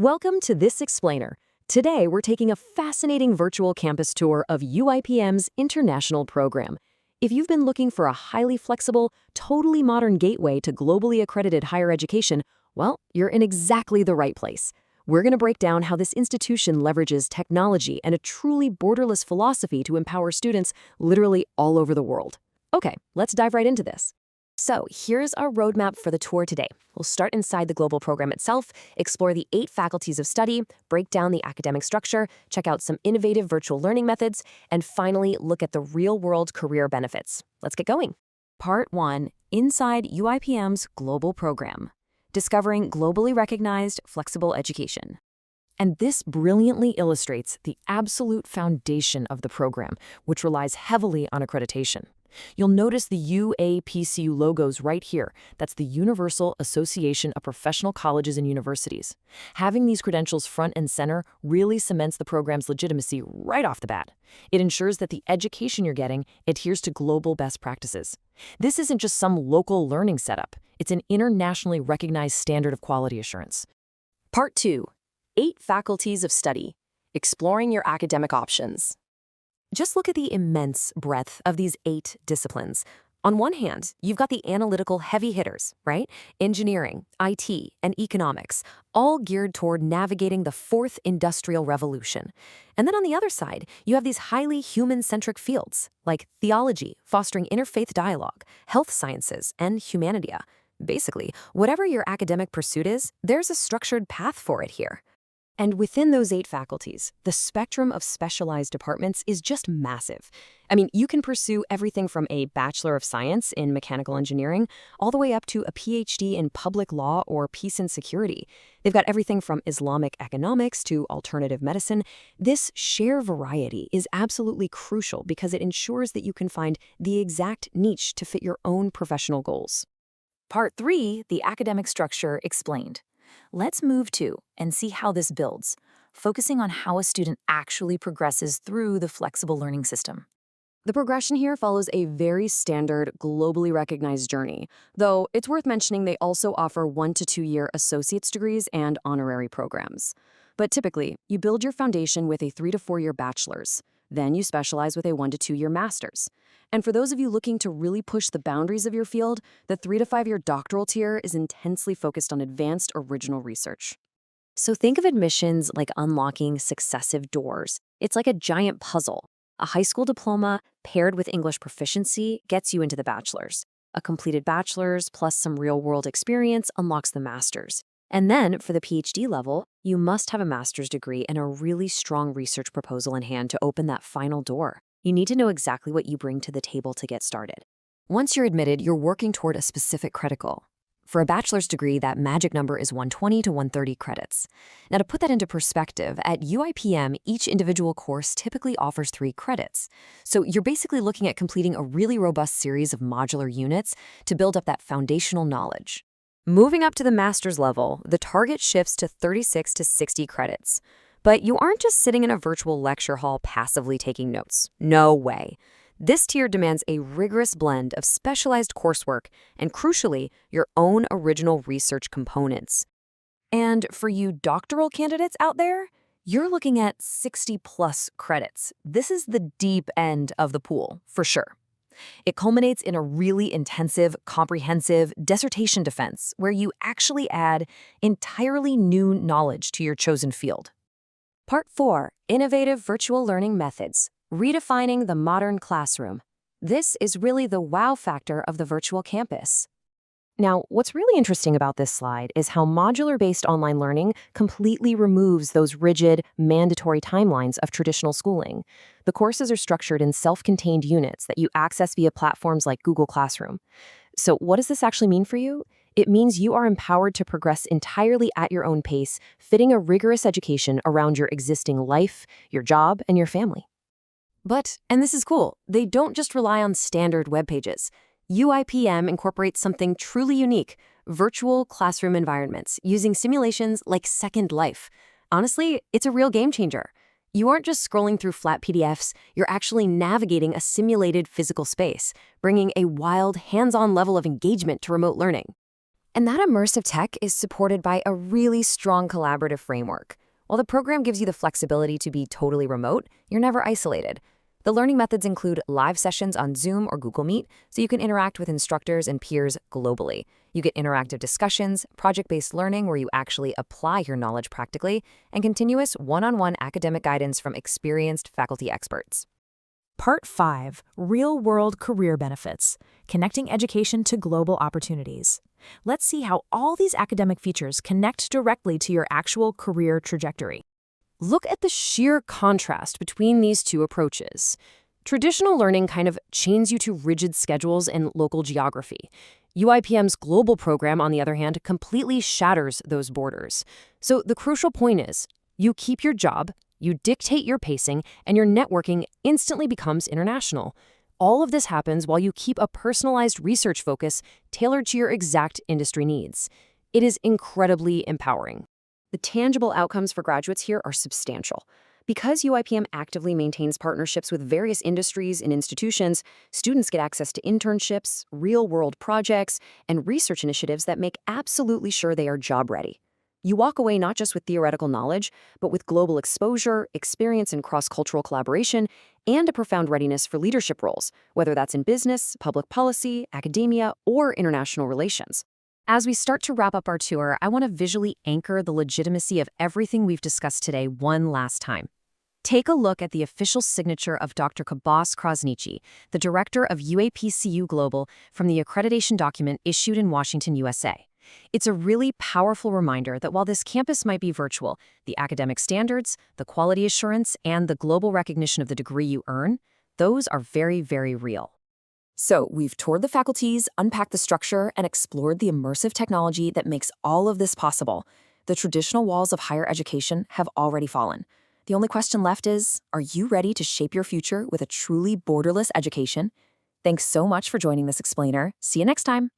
Welcome to This Explainer. Today, we're taking a fascinating virtual campus tour of UIPM's International program. If you've been looking for a highly flexible, totally modern gateway to globally accredited higher education, well, you're in exactly the right place. We're going to break down how this institution leverages technology and a truly borderless philosophy to empower students literally all over the world. Okay, let's dive right into this. So here's our roadmap for the tour today. We'll start inside the global program itself, explore the 8 faculties of study, break down the academic structure, check out some innovative virtual learning methods, and finally look at the real-world career benefits. Let's get going. Part 1. Inside UIPM's global program. Discovering globally recognized flexible education. And this brilliantly illustrates the absolute foundation of the program, which relies heavily on accreditation. You'll notice the UAPCU logos right here. That's the Universal Association of Professional Colleges and Universities. Having these credentials front and center really cements the program's legitimacy right off the bat. It ensures that the education you're getting adheres to global best practices. This isn't just some local learning setup. It's an internationally recognized standard of quality assurance. Part 2. 8 faculties of study. Exploring your academic options. Just look at the immense breadth of these 8 disciplines. On one hand, you've got the analytical heavy hitters, right? Engineering, IT, and economics, all geared toward navigating the 4th industrial revolution. And then on the other side, you have these highly human-centric fields, like theology, fostering interfaith dialogue, health sciences, and humanity. Basically, whatever your academic pursuit is, there's a structured path for it here. And within those 8 faculties, the spectrum of specialized departments is just massive. I mean, you can pursue everything from a Bachelor of Science in Mechanical Engineering all the way up to a PhD in Public Law or Peace and Security. They've got everything from Islamic economics to alternative medicine. This sheer variety is absolutely crucial because it ensures that you can find the exact niche to fit your own professional goals. Part 3, the academic structure explained. Let's move to and see how this builds, focusing on how a student actually progresses through the flexible learning system. The progression here follows a very standard, globally recognized journey, though it's worth mentioning they also offer 1 to 2 year associate's degrees and honorary programs. But typically, you build your foundation with a 3 to 4 year bachelor's. Then you specialize with a 1 to 2 year master's. And for those of you looking to really push the boundaries of your field, the 3 to 5 year doctoral tier is intensely focused on advanced original research. So think of admissions like unlocking successive doors. It's like a giant puzzle. A high school diploma paired with English proficiency gets you into the bachelor's. A completed bachelor's plus some real-world experience unlocks the master's. And then, for the PhD level, you must have a master's degree and a really strong research proposal in hand to open that final door. You need to know exactly what you bring to the table to get started. Once you're admitted, you're working toward a specific critical. For a bachelor's degree, that magic number is 120 to 130 credits. Now, to put that into perspective, at UIPM, each individual course typically offers 3 credits. So you're basically looking at completing a really robust series of modular units to build up that foundational knowledge. Moving up to the master's level, the target shifts to 36 to 60 credits. But you aren't just sitting in a virtual lecture hall passively taking notes. No way. This tier demands a rigorous blend of specialized coursework and, crucially, your own original research components. And for you doctoral candidates out there, you're looking at 60-plus credits. This is the deep end of the pool, for sure. It culminates in a really intensive, comprehensive dissertation defense where you actually add entirely new knowledge to your chosen field. Part 4. Innovative Virtual Learning Methods. Redefining the modern classroom. This is really the wow factor of the virtual campus. Now, what's really interesting about this slide is how modular-based online learning completely removes those rigid, mandatory timelines of traditional schooling. The courses are structured in self-contained units that you access via platforms like Google Classroom. So what does this actually mean for you? It means you are empowered to progress entirely at your own pace, fitting a rigorous education around your existing life, your job, and your family. But, and this is cool, they don't just rely on standard web pages. UIPM incorporates something truly unique, virtual classroom environments, using simulations like Second Life. Honestly, it's a real game changer. You aren't just scrolling through flat PDFs, you're actually navigating a simulated physical space, bringing a wild, hands-on level of engagement to remote learning. And that immersive tech is supported by a really strong collaborative framework. While the program gives you the flexibility to be totally remote, you're never isolated. The learning methods include live sessions on Zoom or Google Meet, so you can interact with instructors and peers globally. You get interactive discussions, project-based learning where you actually apply your knowledge practically, and continuous one-on-one academic guidance from experienced faculty experts. Part 5. Real-World Career Benefits, Connecting Education to Global Opportunities. Let's see how all these academic features connect directly to your actual career trajectory. Look at the sheer contrast between these two approaches. Traditional learning kind of chains you to rigid schedules and local geography. UIPM's global program, on the other hand, completely shatters those borders. So the crucial point is, you keep your job, you dictate your pacing, and your networking instantly becomes international. All of this happens while you keep a personalized research focus tailored to your exact industry needs. It is incredibly empowering. The tangible outcomes for graduates here are substantial. Because UIPM actively maintains partnerships with various industries and institutions, students get access to internships, real-world projects, and research initiatives that make absolutely sure they are job-ready. You walk away not just with theoretical knowledge, but with global exposure, experience in cross-cultural collaboration, and a profound readiness for leadership roles, whether that's in business, public policy, academia, or international relations. As we start to wrap up our tour, I want to visually anchor the legitimacy of everything we've discussed today one last time. Take a look at the official signature of Dr. Kabas Krasniqi, the director of UAPCU Global, from the accreditation document issued in Washington, USA. It's a really powerful reminder that while this campus might be virtual, the academic standards, the quality assurance, and the global recognition of the degree you earn, those are very, very real. So we've toured the faculties, unpacked the structure, and explored the immersive technology that makes all of this possible. The traditional walls of higher education have already fallen. The only question left is, are you ready to shape your future with a truly borderless education? Thanks so much for joining this explainer. See you next time.